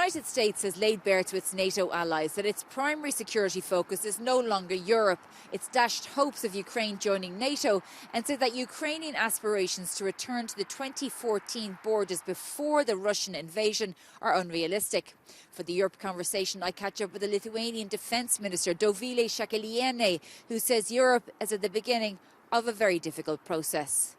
United States has laid bare to its NATO allies that its primary security focus is no longer Europe. It's dashed hopes of Ukraine joining NATO and said that Ukrainian aspirations to return to the 2014 borders before the Russian invasion are unrealistic. For the Europe conversation, I catch up with the Lithuanian Defence Minister, dove, who says Europe is at the beginning of a very difficult process.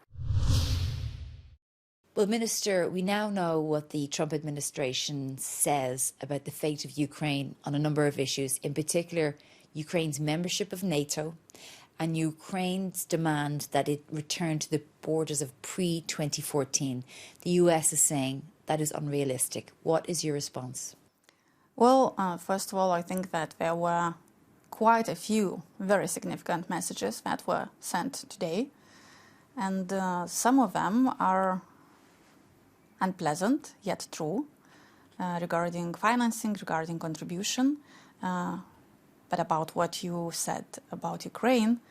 Well, Minister, we now know what the Trump administration says about the fate of Ukraine on a number of issues, in particular Ukraine's membership of NATO and Ukraine's demand that it return to the borders of pre-2014. The US is saying that is unrealistic. What is your response? Well, first of all, I think that there were quite a few very significant messages that were sent today, and some of them are unpleasant, yet true, regarding financing, regarding contribution. But about what you said about Ukraine,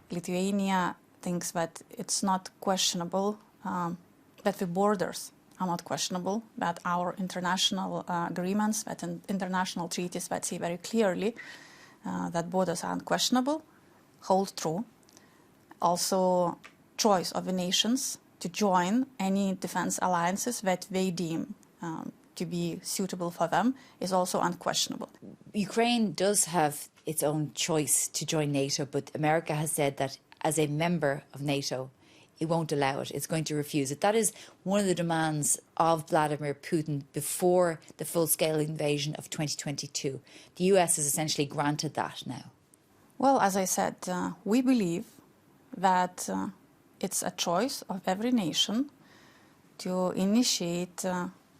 Lithuania thinks that it's not questionable, that the borders are not questionable, that our international agreements, that international treaties that say very clearly that borders are unquestionable, hold true. Also, choice of the nations to join any defense alliances that they deem to be suitable for them is also unquestionable. Ukraine does have its own choice to join NATO, but America has said that as a member of NATO, it won't allow it. It's going to refuse it. That is one of the demands of Vladimir Putin before the full-scale invasion of 2022. The US has essentially granted that now. Well, as I said, we believe that it's a choice of every nation to initiate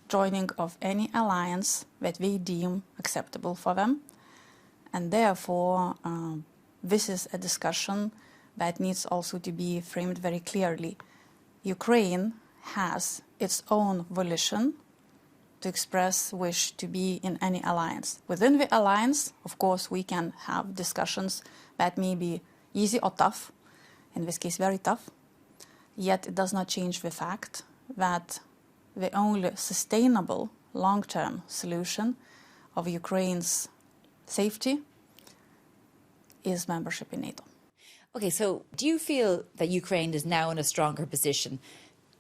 joining of any alliance that they deem acceptable for them. And therefore, this is a discussion that needs also to be framed very clearly. Ukraine has its own volition to express wish to be in any alliance. Within the alliance, of course, we can have discussions that may be easy or tough, in this case very tough, yet it does not change the fact that the only sustainable long-term solution of Ukraine's safety is membership in NATO. Okay, so do you feel that Ukraine is now in a stronger position,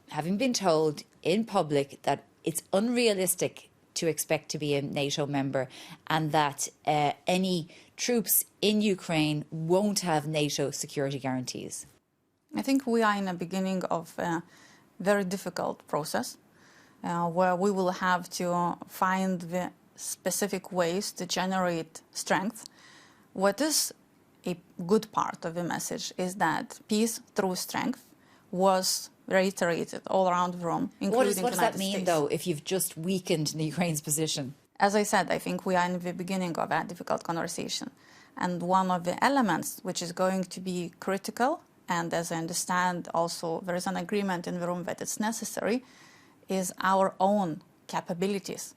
having been told in public that it's unrealistic to expect to be a NATO member and that any troops in Ukraine won't have NATO security guarantees? I think we are in the beginning of a very difficult process where we will have to find the specific ways to generate strength. What is a good part of the message is that peace through strength was reiterated all around the room, including the United States. What does that mean, though, if you've just weakened Ukraine's position? As I said, I think we are in the beginning of a difficult conversation. And one of the elements which is going to be critical, and as I understand also there is an agreement in the room that it's necessary, is our own capabilities.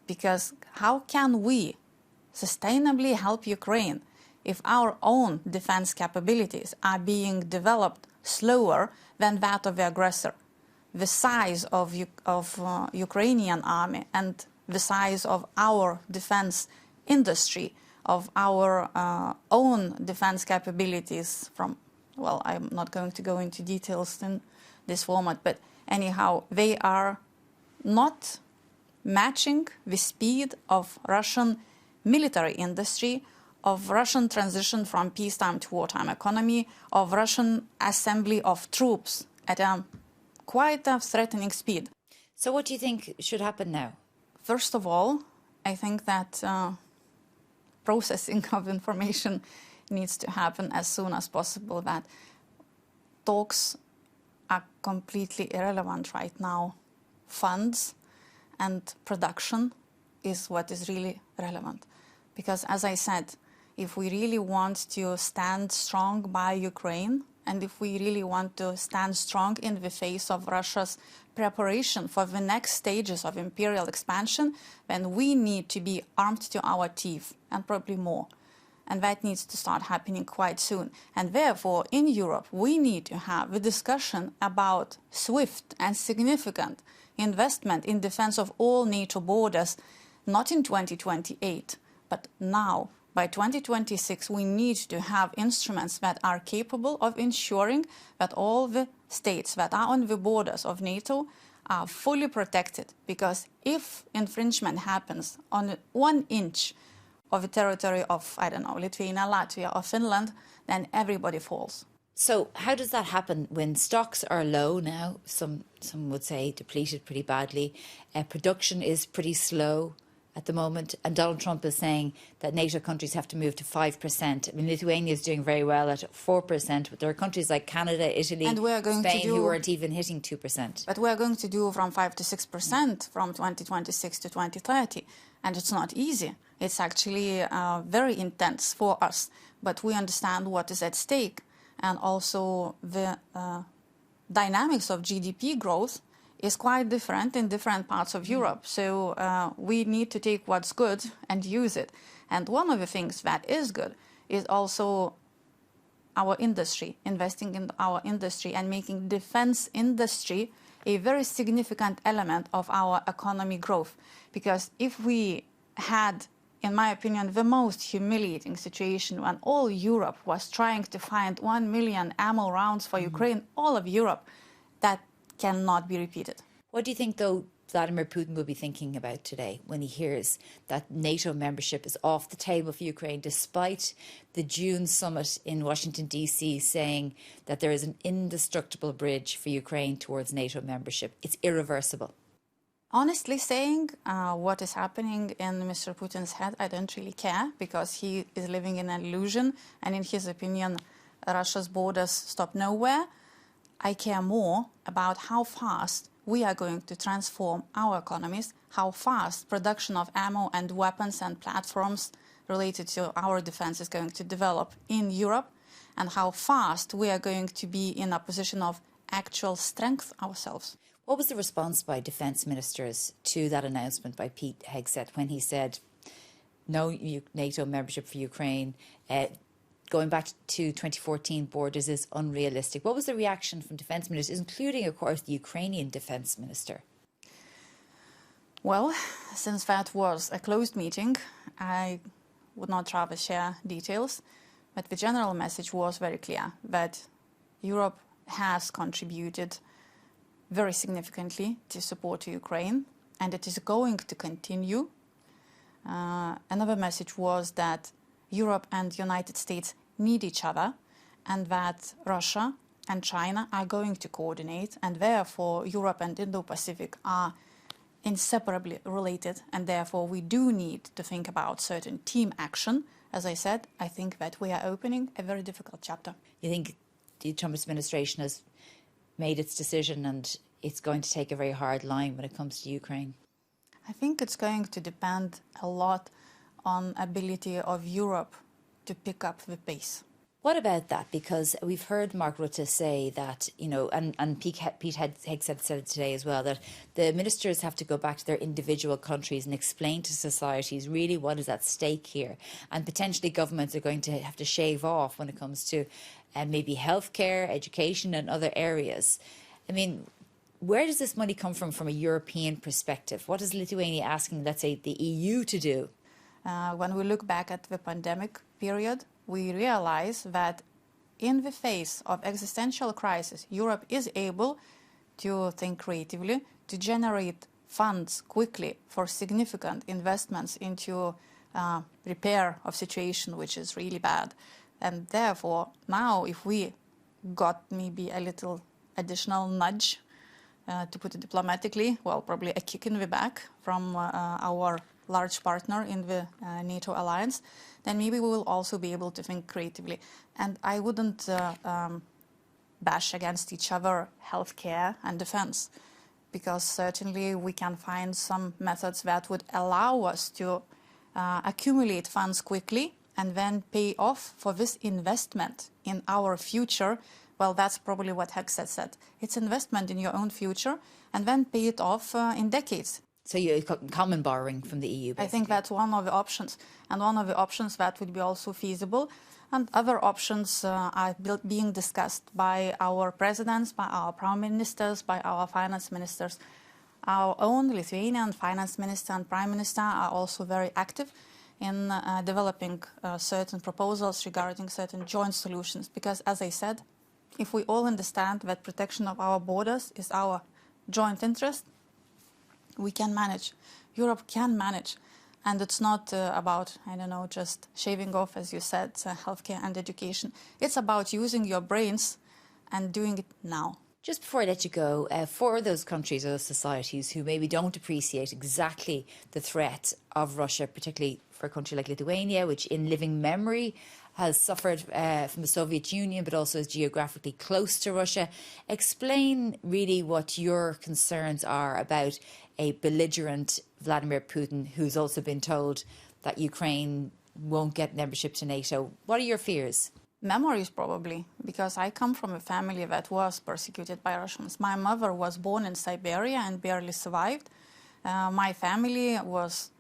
Because how can we sustainably help Ukraine if our own defense capabilities are being developed slower than that of the aggressor? The size of Ukrainian army and the size of our defense industry, of our own defense capabilities from, well, I'm not going to go into details in this format, but anyhow, they are not matching the speed of Russian military industry, of Russian transition from peacetime to wartime economy, of Russian assembly of troops at a quite a threatening speed. So what do you think should happen now? First of all, I think that processing of information needs to happen as soon as possible, that talks are completely irrelevant right now. Funds and production is what is really relevant. Because as I said, if we really want to stand strong by Ukraine, and if we really want to stand strong in the face of Russia's preparation for the next stages of imperial expansion, then we need to be armed to our teeth, and probably more. And that needs to start happening quite soon. And therefore, in Europe, we need to have a discussion about swift and significant investment in defense of all NATO borders not in 2028, but now. By 2026, we need to have instruments that are capable of ensuring that all the states that are on the borders of NATO are fully protected. Because if infringement happens on 1 inch of the territory of, I don't know, Lithuania, Latvia or Finland, then everybody falls. So how does that happen when stocks are low now? Some would say depleted pretty badly. Production is pretty slow at the moment, and Donald Trump is saying that NATO countries have to move to 5%. I mean, Lithuania is doing very well at 4%, but there are countries like Canada, Italy, Spain who aren't even hitting 2%. But we're going to do from 5 to 6% from 2026 to 2030, and it's not easy. It's actually very intense for us, but we understand what is at stake, and also the dynamics of GDP growth is quite different in different parts of Europe. So we need to take what's good and use it. And one of the things that is good is also our industry, investing in our industry and making defense industry a very significant element of our economy growth. Because if we had, in my opinion, the most humiliating situation when all Europe was trying to find 1 million ammo rounds for Ukraine, all of Europe, that cannot be repeated. What do you think, though, Vladimir Putin will be thinking about today when he hears that NATO membership is off the table for Ukraine, despite the June summit in Washington, D.C. saying that there is an indestructible bridge for Ukraine towards NATO membership? It's irreversible. Honestly saying, what is happening in Mr. Putin's head, I don't really care, because he is living in an illusion, and in his opinion, Russia's borders stop nowhere. I care more about how fast we are going to transform our economies, how fast production of ammo and weapons and platforms related to our defense is going to develop in Europe, and how fast we are going to be in a position of actual strength ourselves. What was the response by defence ministers to that announcement by Pete Hegseth when he said no NATO membership for Ukraine, going back to 2014 borders is unrealistic? What was the reaction from defence ministers, including, of course, the Ukrainian defence minister? Well, since that was a closed meeting, I would not rather share details, but the general message was very clear that Europe has contributed very significantly to support Ukraine, and it is going to continue. Another message was that Europe and the United States need each other, and that Russia and China are going to coordinate, and therefore Europe and Indo-Pacific are inseparably related, and therefore we do need to think about certain team action. As I said, I think that we are opening a very difficult chapter. You think the Trump administration has made its decision and it's going to take a very hard line when it comes to Ukraine? I think it's going to depend a lot on ability of Europe to pick up the pace. What about that? Because we've heard Mark Rutte say that, you know, and Pete Hegseth said it today as well, that the ministers have to go back to their individual countries and explain to societies really what is at stake here. And potentially governments are going to have to shave off when it comes to maybe healthcare, education and other areas. I mean, where does this money come from a European perspective? What is Lithuania asking, let's say, the EU to do? When we look back at the pandemic period, we realize that in the face of existential crisis, Europe is able to think creatively, to generate funds quickly for significant investments into repair of situation which is really bad. And therefore, now if we got maybe a little additional nudge, to put it diplomatically, well, probably a kick in the back from our large partner in the NATO alliance, then maybe we will also be able to think creatively. And I wouldn't bash against each other healthcare and defense, because certainly we can find some methods that would allow us to accumulate funds quickly and then pay off for this investment in our future. Well, that's probably what Hegseth said. It's investment in your own future and then pay it off in decades. So you common borrowing from the EU, basically. I think that's one of the options. And one of the options that would be also feasible. And other options are being discussed by our presidents, by our prime ministers, by our finance ministers. Our own Lithuanian finance minister and prime minister are also very active in developing certain proposals regarding certain joint solutions. Because, as I said, if we all understand that protection of our borders is our joint interest, we can manage. Europe can manage. And it's not about, I don't know, just shaving off, as you said, healthcare and education. It's about using your brains and doing it now. Just before I let you go, for those countries or those societies who maybe don't appreciate exactly the threat of Russia, particularly for a country like Lithuania, which in living memory has suffered from the Soviet Union, but also is geographically close to Russia, explain really what your concerns are about a belligerent Vladimir Putin, who's also been told that Ukraine won't get membership to NATO. What are your fears? Memories, probably, because I come from a family that was persecuted by Russians. My mother was born in Siberia and barely survived. My family was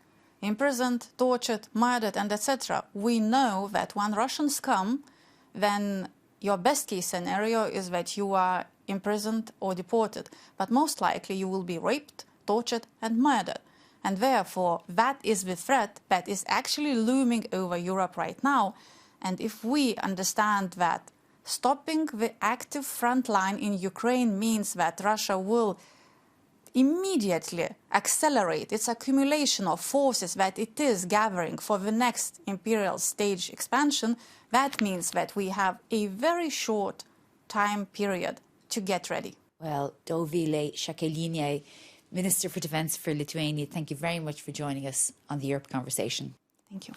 imprisoned, tortured, murdered, and etc. We know that when Russians come, then your best case scenario is that you are imprisoned or deported. But most likely you will be raped, tortured, and murdered. And therefore, that is the threat that is actually looming over Europe right now. And if we understand that stopping the active front line in Ukraine means that Russia will immediately accelerate its accumulation of forces that it is gathering for the next imperial stage expansion, that means that we have a very short time period to get ready. Well, Dovile Shakeliniai, Minister for Defence for Lithuania, thank you very much for joining us on the Europe Conversation. Thank you.